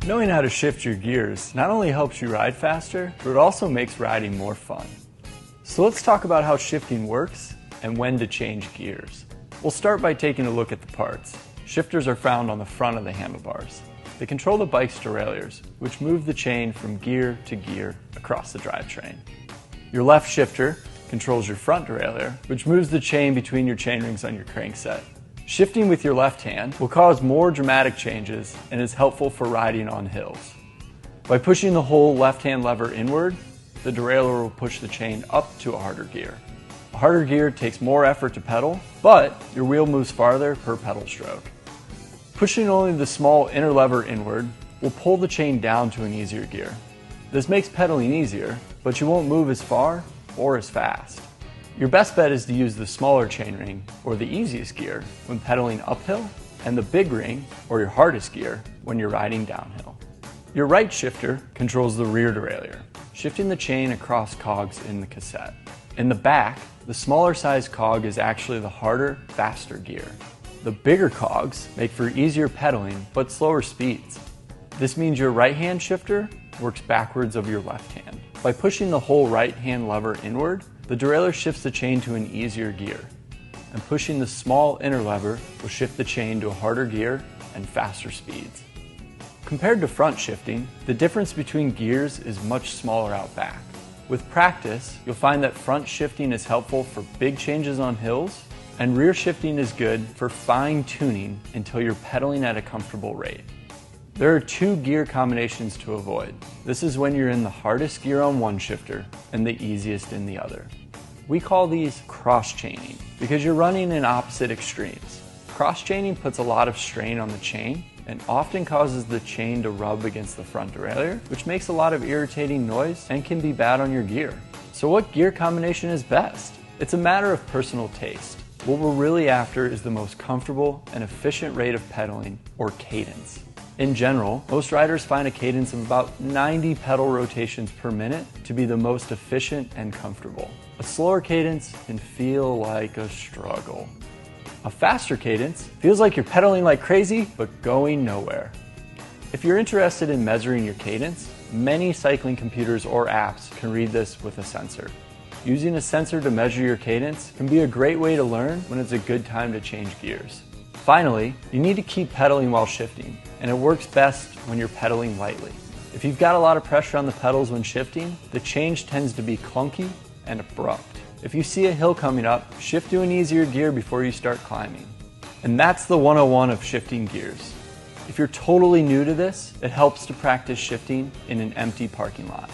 Knowing how to shift your gears not only helps you ride faster, but it also makes riding more fun. So let's talk about how shifting works and when to change gears. We'll start by taking a look at the parts. Shifters are found on the front of the handlebars. They control the bike's derailleurs, which move the chain from gear to gear across the drivetrain. Your left shifter controls your front derailleur, which moves the chain between your chainrings on your crankset. Shifting with your left hand will cause more dramatic changes and is helpful for riding on hills. By pushing the whole left-hand lever inward, the derailleur will push the chain up to a harder gear. A harder gear takes more effort to pedal, but your wheel moves farther per pedal stroke. Pushing only the small inner lever inward will pull the chain down to an easier gear. This makes pedaling easier, but you won't move as far or as fast. Your best bet is to use the smaller chainring, or the easiest gear, when pedaling uphill, and the big ring, or your hardest gear, when you're riding downhill. Your right shifter controls the rear derailleur, shifting the chain across cogs in the cassette. In the back, the smaller size cog is actually the harder, faster gear. The bigger cogs make for easier pedaling, but slower speeds. This means your right-hand shifter works backwards of your left hand. By pushing the whole right-hand lever inward, the derailleur shifts the chain to an easier gear, and pushing the small inner lever will shift the chain to a harder gear and faster speeds. Compared to front shifting, the difference between gears is much smaller out back. With practice, you'll find that front shifting is helpful for big changes on hills, and rear shifting is good for fine-tuning until you're pedaling at a comfortable rate. There are two gear combinations to avoid. This is when you're in the hardest gear on one shifter and the easiest in the other. We call these cross-chaining because you're running in opposite extremes. Cross-chaining puts a lot of strain on the chain and often causes the chain to rub against the front derailleur, which makes a lot of irritating noise and can be bad on your gear. So what gear combination is best? It's a matter of personal taste. What we're really after is the most comfortable and efficient rate of pedaling, or cadence. In general, most riders find a cadence of about 90 pedal rotations per minute to be the most efficient and comfortable. A slower cadence can feel like a struggle. A faster cadence feels like you're pedaling like crazy, but going nowhere. If you're interested in measuring your cadence, many cycling computers or apps can read this with a sensor. Using a sensor to measure your cadence can be a great way to learn when it's a good time to change gears. Finally, you need to keep pedaling while shifting, and it works best when you're pedaling lightly. If you've got a lot of pressure on the pedals when shifting, the change tends to be clunky and abrupt. If you see a hill coming up, shift to an easier gear before you start climbing. And that's the 101 of shifting gears. If you're totally new to this, it helps to practice shifting in an empty parking lot.